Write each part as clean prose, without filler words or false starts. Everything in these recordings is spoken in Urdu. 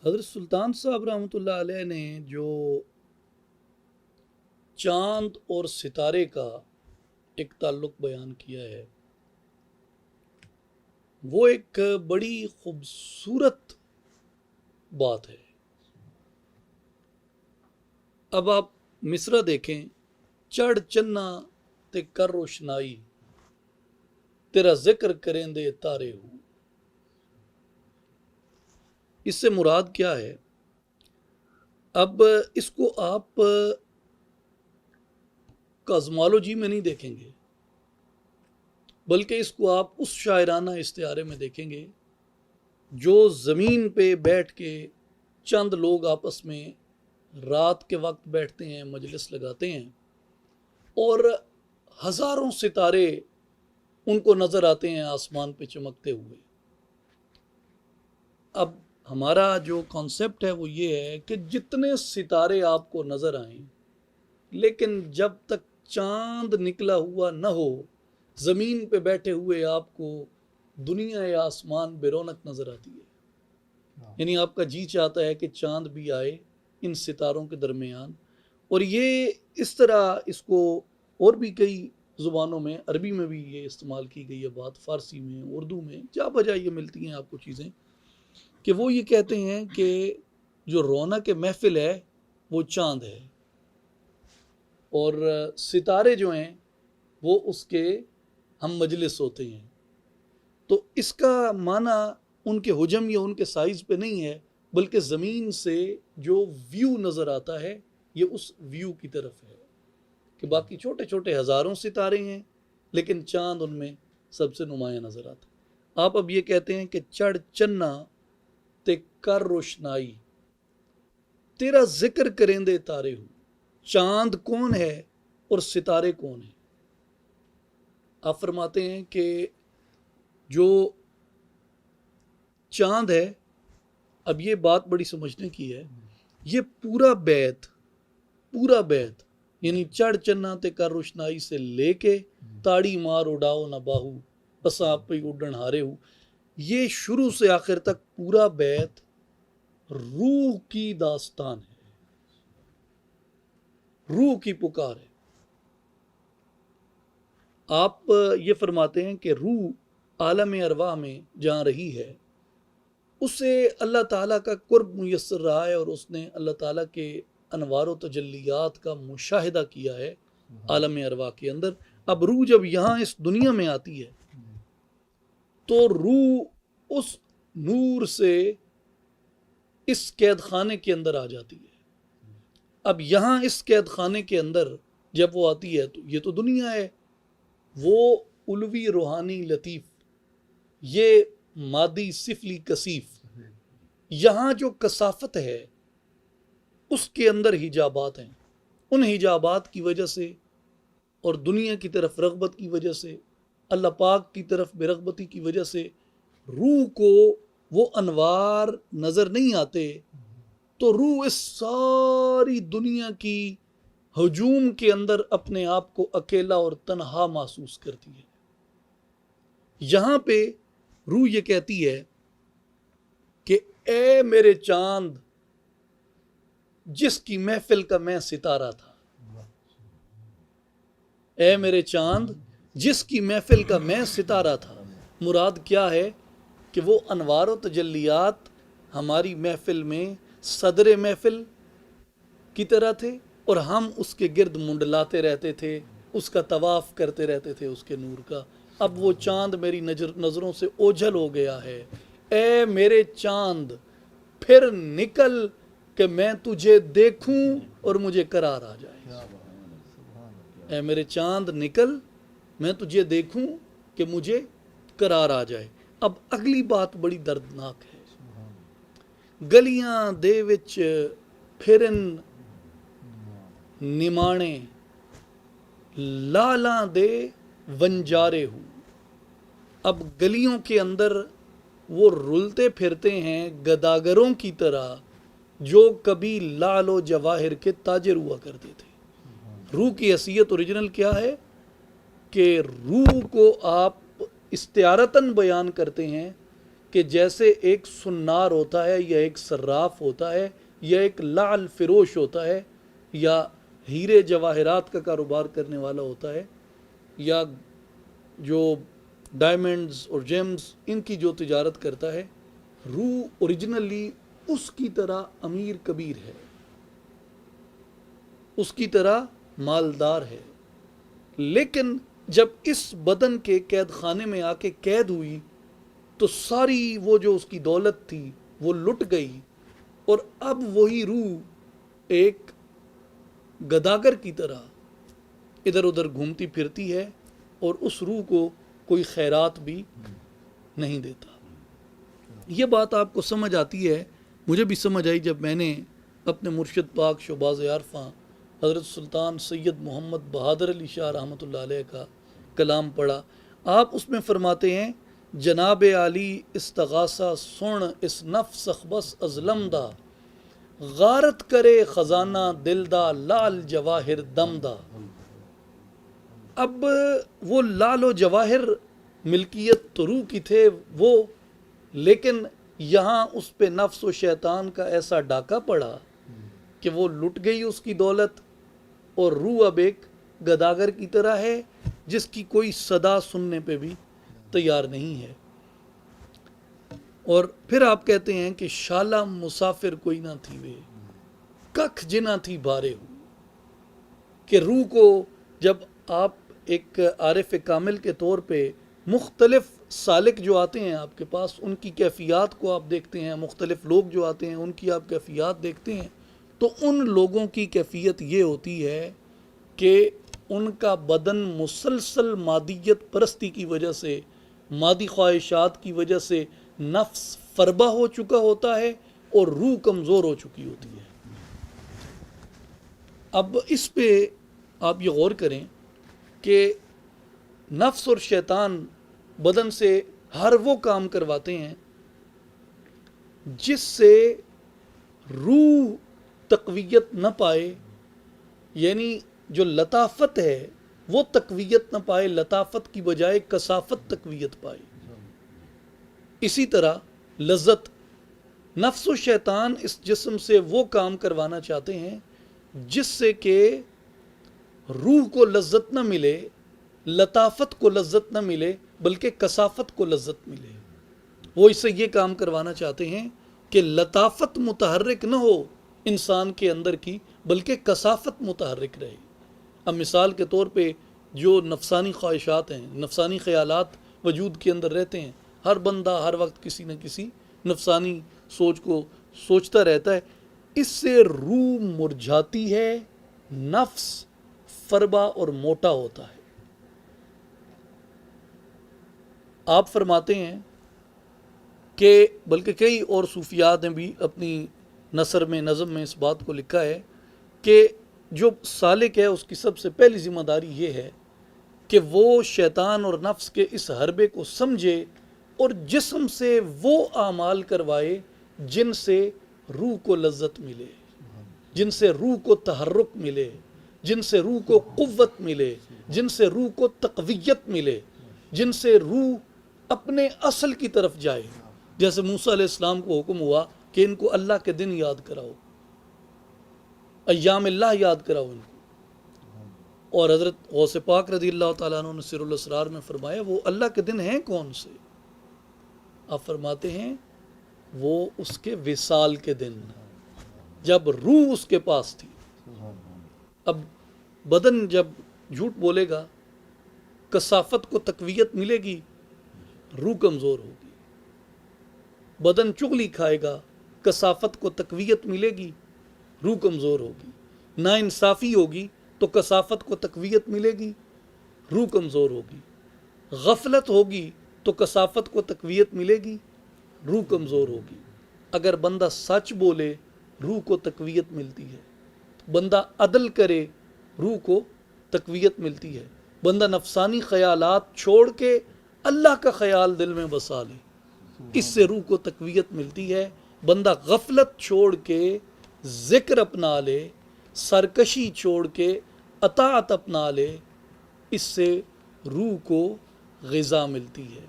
حضرت سلطان صاحب رحمۃ اللہ علیہ نے جو چاند اور ستارے کا ایک تعلق بیان کیا ہے وہ ایک بڑی خوبصورت بات ہے. اب آپ مصرع دیکھیں، چڑھ چنا تے کر روشنائی، تیرا ذکر کریں دے تارے ہوں. اس سے مراد کیا ہے؟ اب اس کو آپ کازمالوجی میں نہیں دیکھیں گے، بلکہ اس کو آپ اس شاعرانہ استعارے میں دیکھیں گے جو زمین پہ بیٹھ کے چند لوگ آپس میں رات کے وقت بیٹھتے ہیں، مجلس لگاتے ہیں، اور ہزاروں ستارے ان کو نظر آتے ہیں آسمان پہ چمکتے ہوئے. اب ہمارا جو کانسیپٹ ہے وہ یہ ہے کہ جتنے ستارے آپ کو نظر آئیں، لیکن جب تک چاند نکلا ہوا نہ ہو، زمین پہ بیٹھے ہوئے آپ کو دنیا یا آسمان بے رونق نظر آتی ہے. یعنی آپ کا جی چاہتا ہے کہ چاند بھی آئے ان ستاروں کے درمیان. اور یہ اس طرح اس کو اور بھی کئی زبانوں میں، عربی میں بھی یہ استعمال کی گئی ہے بات، فارسی میں، اردو میں، جا بجا یہ ملتی ہیں آپ کو چیزیں، کہ وہ یہ کہتے ہیں کہ جو رونق محفل ہے وہ چاند ہے، اور ستارے جو ہیں وہ اس کے ہم مجلس ہوتے ہیں. تو اس کا معنی ان کے حجم یا ان کے سائز پہ نہیں ہے، بلکہ زمین سے جو ویو نظر آتا ہے یہ اس ویو کی طرف ہے کہ باقی چھوٹے چھوٹے ہزاروں ستارے ہیں لیکن چاند ان میں سب سے نمایاں نظر آتا ہے. آپ اب یہ کہتے ہیں کہ چڑھ چنا تے کر روشنائی، تیرا ذکر کریں دے تارے ہوں. چاند کون ہے اور ستارے کون ہیں؟ آپ فرماتے ہیں کہ جو چاند ہے، اب یہ بات بڑی سمجھنے کی ہے، یہ پورا بیت یعنی چڑھ چنا تے کر روشنائی سے لے کے تاڑی مار اڑاؤ نہ باہو پسا آپ پہ اڈن ہارے ہو، یہ شروع سے آخر تک پورا بیت روح کی داستان ہے، روح کی پکار ہے. آپ یہ فرماتے ہیں کہ روح عالم ارواح میں جہاں رہی ہے، اسے اللہ تعالیٰ کا قرب میسر رہا ہے، اور اس نے اللہ تعالیٰ کے انوار و تجلیات کا مشاہدہ کیا ہے عالم ارواح کے اندر. اب روح جب یہاں اس دنیا میں آتی ہے تو روح اس نور سے اس قید خانے کے اندر آ جاتی ہے. اب یہاں اس قید خانے کے اندر جب وہ آتی ہے تو یہ تو دنیا ہے، وہ علوی روحانی لطیف، یہ مادی سفلی کثیف. یہاں جو کثافت ہے اس کے اندر حجابات ہیں. ان حجابات کی وجہ سے اور دنیا کی طرف رغبت کی وجہ سے، اللہ پاک کی طرف بے رغبتی کی وجہ سے روح کو وہ انوار نظر نہیں آتے، تو روح اس ساری دنیا کی ہجوم کے اندر اپنے آپ کو اکیلا اور تنہا محسوس کرتی ہے. یہاں پہ روح یہ کہتی ہے کہ اے میرے چاند جس کی محفل کا میں ستارہ تھا، اے میرے چاند جس کی محفل کا میں ستارہ تھا. مراد کیا ہے کہ وہ انوار و تجلیات ہماری محفل میں صدر محفل کی طرح تھے، اور ہم اس کے گرد منڈلاتے رہتے تھے، اس کا طواف کرتے رہتے تھے اس کے نور کا. اب وہ چاند میری نظروں سے اوجھل ہو گیا ہے. اے میرے چاند پھر نکل کہ میں تجھے دیکھوں اور مجھے قرار آ جائے. اے میرے چاند نکل میں تجھے دیکھوں کہ مجھے قرار آ جائے. اب اگلی بات بڑی دردناک ہے. گلیاں دے وچ پھرن نمانے لالاں دے ونجارے ہوں. اب گلیوں کے اندر وہ رلتے پھرتے ہیں گداگروں کی طرح جو کبھی لال و جواہر کے تاجر ہوا کرتے تھے. روح کی حیثیت اوریجنل کیا ہے کہ روح کو آپ استعارتاً بیان کرتے ہیں کہ جیسے ایک سنار ہوتا ہے یا ایک صراف ہوتا ہے یا ایک لعل فروش ہوتا ہے یا ہیرے جواہرات کا کاروبار کرنے والا ہوتا ہے یا جو ڈائمنڈز اور جیمز ان کی جو تجارت کرتا ہے، روح اوریجنلی اس کی طرح امیر کبیر ہے، اس کی طرح مالدار ہے، لیکن جب اس بدن کے قید خانے میں آ کے قید ہوئی تو ساری وہ جو اس کی دولت تھی وہ لٹ گئی، اور اب وہی روح ایک گداگر کی طرح ادھر ادھر گھومتی پھرتی ہے اور اس روح کو کوئی خیرات بھی نہیں دیتا۔ یہ بات آپ کو سمجھ آتی ہے، مجھے بھی سمجھ آئی جب میں نے اپنے مرشد پاک شہباز عارفاں حضرت سلطان سید محمد بہادر علی شاہ رحمۃ اللہ علیہ کا کلام پڑھا۔ آپ اس میں فرماتے ہیں، جناب علی استغاثہ سن اس نفس اخبس ازلم دا، غارت کرے خزانہ دل دا لال جواہر دم دا۔ اب وہ لال و جواہر ملکیت تو روح کی تھے وہ، لیکن یہاں اس پہ نفس و شیطان کا ایسا ڈاکہ پڑا کہ وہ لٹ گئی اس کی دولت، اور روح اب ایک گداگر کی طرح ہے جس کی کوئی صدا سننے پہ بھی تیار نہیں ہے۔ اور پھر آپ کہتے ہیں کہ شالہ مسافر کوئی نہ تھی وے، ککھ جنا تھی بارے ہو، کہ روح کو جب آپ ایک عارف کامل کے طور پہ مختلف سالک جو آتے ہیں آپ کے پاس، ان کی کیفیات کو آپ دیکھتے ہیں، مختلف لوگ جو آتے ہیں ان کی آپ کیفیات دیکھتے ہیں، تو ان لوگوں کی کیفیت یہ ہوتی ہے کہ ان کا بدن مسلسل مادیت پرستی کی وجہ سے، مادی خواہشات کی وجہ سے نفس فربہ ہو چکا ہوتا ہے اور روح کمزور ہو چکی ہوتی ہے۔ اب اس پہ آپ یہ غور کریں کہ نفس اور شیطان بدن سے ہر وہ کام کرواتے ہیں جس سے روح تقویت نہ پائے، یعنی جو لطافت ہے وہ تقویت نہ پائے، لطافت کی بجائے کثافت تقویت پائے۔ اسی طرح لذت، نفس و شیطان اس جسم سے وہ کام کروانا چاہتے ہیں جس سے کہ روح کو لذت نہ ملے، لطافت کو لذت نہ ملے، بلکہ کثافت کو لذت ملے۔ وہ اس سے یہ کام کروانا چاہتے ہیں کہ لطافت متحرک نہ ہو انسان کے اندر کی، بلکہ کثافت متحرک رہے۔ اب مثال کے طور پہ جو نفسانی خواہشات ہیں، نفسانی خیالات وجود کے اندر رہتے ہیں، ہر بندہ ہر وقت کسی نہ کسی نفسانی سوچ کو سوچتا رہتا ہے، اس سے روح مرجھاتی ہے، نفس فربا اور موٹا ہوتا ہے۔ آپ فرماتے ہیں کہ بلکہ کئی اور صوفیات نے بھی اپنی نثر میں، نظم میں اس بات کو لکھا ہے کہ جو سالک ہے اس کی سب سے پہلی ذمہ داری یہ ہے کہ وہ شیطان اور نفس کے اس حربے کو سمجھے اور جسم سے وہ اعمال کروائے جن سے روح کو لذت ملے، جن سے روح کو تحرک ملے، جن سے روح کو قوت ملے، جن سے روح کو تقویت ملے، جن سے روح اپنے اصل کی طرف جائے۔ جیسے موسیٰ علیہ السلام کو حکم ہوا کہ ان کو اللہ کے دن یاد کراؤ، ایام اللہ یاد کراؤ ان کو، اور حضرت غوث پاک رضی اللہ تعالیٰ عنہ نے سر الاسرار میں فرمایا وہ اللہ کے دن ہیں کون سے؟ آپ فرماتے ہیں وہ اس کے وصال کے دن، جب روح اس کے پاس تھی۔ اب بدن جب جھوٹ بولے گا، کثافت کو تقویت ملے گی، روح کمزور ہوگی۔ بدن چغلی کھائے گا، کثافت کو تقویت ملے گی، روح کمزور ہوگی۔ ناانصافی ہوگی تو کثافت کو تقویت ملے گی، روح کمزور ہوگی۔ غفلت ہوگی تو کثافت کو تقویت ملے گی، روح کمزور ہوگی۔ اگر بندہ سچ بولے روح کو تقویت ملتی ہے، بندہ عدل کرے روح کو تقویت ملتی ہے، بندہ نفسانی خیالات چھوڑ کے اللہ کا خیال دل میں بسا لے، اس سے روح کو تقویت ملتی ہے۔ بندہ غفلت چھوڑ کے ذکر اپنا لے، سرکشی چھوڑ کے اطاعت اپنا لے، اس سے روح کو غذا ملتی ہے۔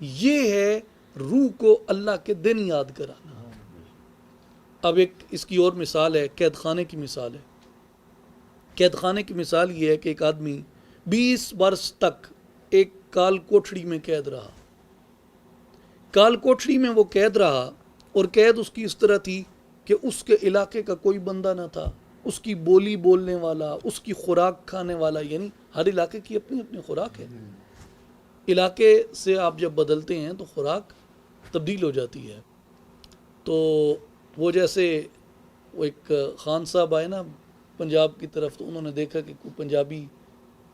یہ ہے روح کو اللہ کے دن یاد کرانا۔ اب ایک اس کی اور مثال ہے، قید خانے کی مثال ہے۔ قید خانے کی مثال یہ ہے کہ ایک آدمی 20 برس تک ایک کال کوٹھڑی میں قید رہا۔ کال کوٹھڑی میں وہ قید رہا، اور قید اس کی اس طرح تھی کہ اس کے علاقے کا کوئی بندہ نہ تھا، اس کی بولی بولنے والا، اس کی خوراک کھانے والا، یعنی ہر علاقے کی اپنی اپنی خوراک ہے۔ علاقے سے آپ جب بدلتے ہیں تو خوراک تبدیل ہو جاتی ہے۔ تو وہ جیسے وہ ایک خان صاحب آئے نا پنجاب کی طرف، تو انہوں نے دیکھا کہ کوئی پنجابی،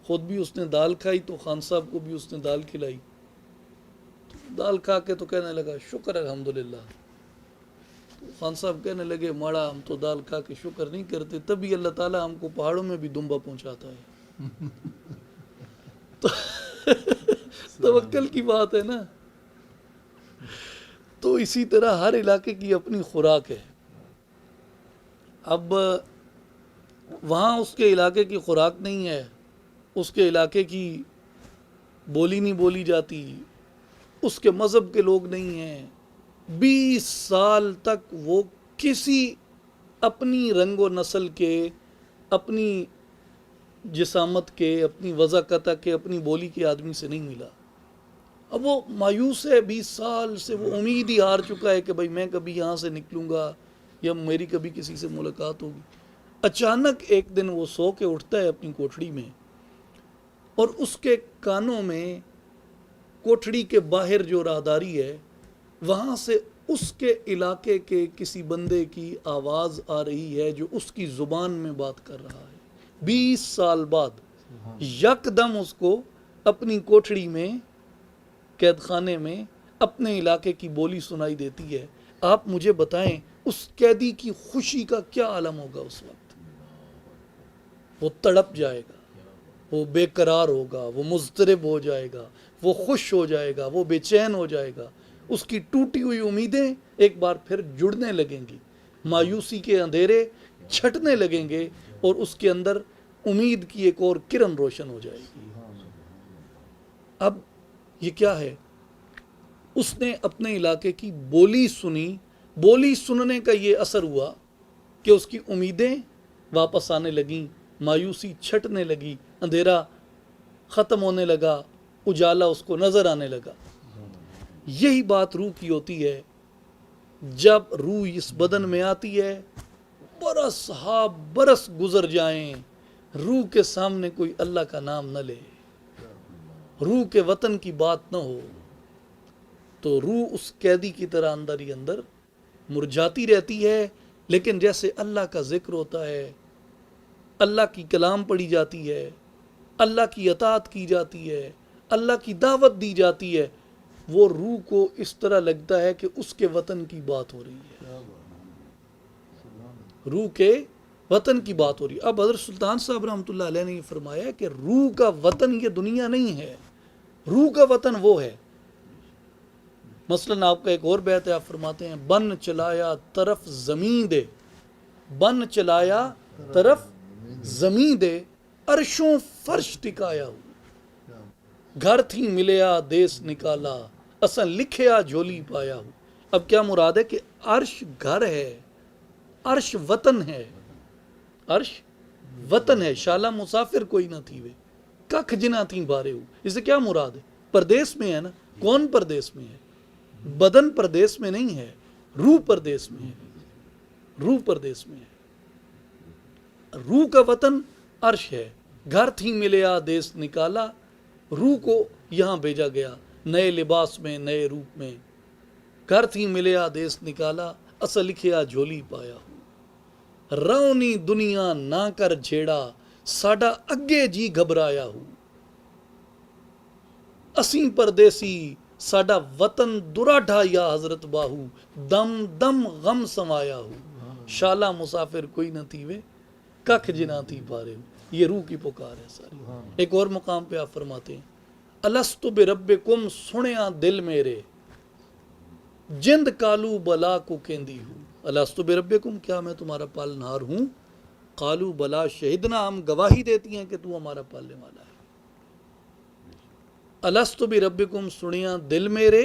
خود بھی اس نے دال کھائی تو خان صاحب کو بھی اس نے دال کھلائی۔ دال کھا کے تو کہنے لگا شکر الحمدللہ۔ تو خان صاحب کہنے لگے ماڑا ہم تو دال کھا کے شکر نہیں کرتے، تبھی اللہ تعالیٰ ہم کو پہاڑوں میں بھی دمبا پہنچاتا ہے۔ توکل کی بات ہے نا۔ تو اسی طرح ہر علاقے کی اپنی خوراک ہے۔ اب وہاں اس کے علاقے کی خوراک نہیں ہے، اس کے علاقے کی بولی نہیں بولی جاتی، اس کے مذہب کے لوگ نہیں ہیں۔ 20 سال تک وہ کسی اپنی رنگ و نسل کے، اپنی جسامت کے، اپنی وضاقتہ کے، اپنی بولی کے آدمی سے نہیں ملا۔ اب وہ مایوس ہے، 20 سال سے وہ امید ہی ہار چکا ہے کہ بھائی میں کبھی یہاں سے نکلوں گا یا میری کبھی کسی سے ملاقات ہوگی۔ اچانک ایک دن وہ سو کے اٹھتا ہے اپنی کوٹھڑی میں، اور اس کے کانوں میں کوٹھڑی کے باہر جو راہداری ہے وہاں سے اس کے علاقے کے کسی بندے کی آواز آ رہی ہے جو اس کی زبان میں بات کر رہا ہے۔ 20 سال بعد یکدم اس کو اپنی کوٹھڑی میں، قید خانے میں، اپنے علاقے کی بولی سنائی دیتی ہے۔ آپ مجھے بتائیں اس قیدی کی خوشی کا کیا عالم ہوگا اس وقت؟ وہ تڑپ جائے گا، وہ بے قرار ہوگا، وہ مضطرب ہو جائے گا، وہ خوش ہو جائے گا، وہ بے چین ہو جائے گا۔ اس کی ٹوٹی ہوئی امیدیں ایک بار پھر جڑنے لگیں گی، مایوسی کے اندھیرے چھٹنے لگیں گے، اور اس کے اندر امید کی ایک اور کرن روشن ہو جائے گی۔ اب یہ کیا ہے؟ اس نے اپنے علاقے کی بولی سنی، بولی سننے کا یہ اثر ہوا کہ اس کی امیدیں واپس آنے لگیں، مایوسی چھٹنے لگی، اندھیرا ختم ہونے لگا، اجالا اس کو نظر آنے لگا۔ یہی بات روح کی ہوتی ہے۔ جب روح اس بدن میں آتی ہے، برس ہا برس گزر جائیں، روح کے سامنے کوئی اللہ کا نام نہ لے، روح کے وطن کی بات نہ ہو، تو روح اس قیدی کی طرح اندر ہی اندر مرجھاتی رہتی ہے۔ لیکن جیسے اللہ کا ذکر ہوتا ہے، اللہ کی کلام پڑھی جاتی ہے، اللہ کی اطاعت کی جاتی ہے، اللہ کی دعوت دی جاتی ہے، وہ روح کو اس طرح لگتا ہے کہ اس کے وطن کی بات ہو رہی ہے، روح کے وطن کی بات ہو رہی ہے۔ اب حضرت سلطان صاحب رحمۃ اللہ علیہ نے یہ فرمایا کہ روح کا وطن یہ دنیا نہیں ہے، روح کا وطن وہ ہے۔ مثلاً آپ کا ایک اور بیت ہے، آپ فرماتے ہیں بن چلایا طرف زمین دے، بن چلایا طرف زمین دے، عرشوں فرش ٹکایا ہو، گھر تھی ملیا دیس نکالا، اسن لکھیا جھولی پایا ہو۔ اب کیا مراد ہے کہ عرش گھر ہے، عرش وطن ہے، عرش وطن ہے، شالا مسافر کوئی نہ تھی وے، ککھ جنا تھی بارے ہو۔ اس سے کیا مراد ہے؟ پردیس میں ہے نا۔ کون پردیس میں ہے؟ بدن پردیس میں نہیں ہے، روح پردیس میں ہے، روح پردیس میں ہے۔ روح کا وطن عرش ہے، گھر تھی ملیا دیس نکالا، روح کو یہاں بھیجا گیا نئے لباس میں، نئے روپ میں، گھر تھی ملیا دیس نکالا، اصل لکھیا جھولی پایا ہو، رونی دنیا نہ کر جھیڑا، ساڈا اگے جی گھبرایا ہو، اسیں پردیسی ساڈا وطن دراڈھا یا حضرت باہو، دم دم غم سمایا ہو، شالا مسافر کوئی نہ تھی وے، ککھ جنا تھی پارے ہو۔ یہ روح کی پکار ہے ساری۔ ایک اور مقام پہ آپ فرماتے ہیں الست بربکم سنیا دل میرے، جند کالو بلا کو کہندی ہوں، الست بربکم کیا میں تمہارا پالنہار ہوں؟ قالو بلا شہدنا ہم گواہی دیتی ہیں کہ تو ہمارا پالنے والا ہے۔ الست بربکم سنیا دل میرے،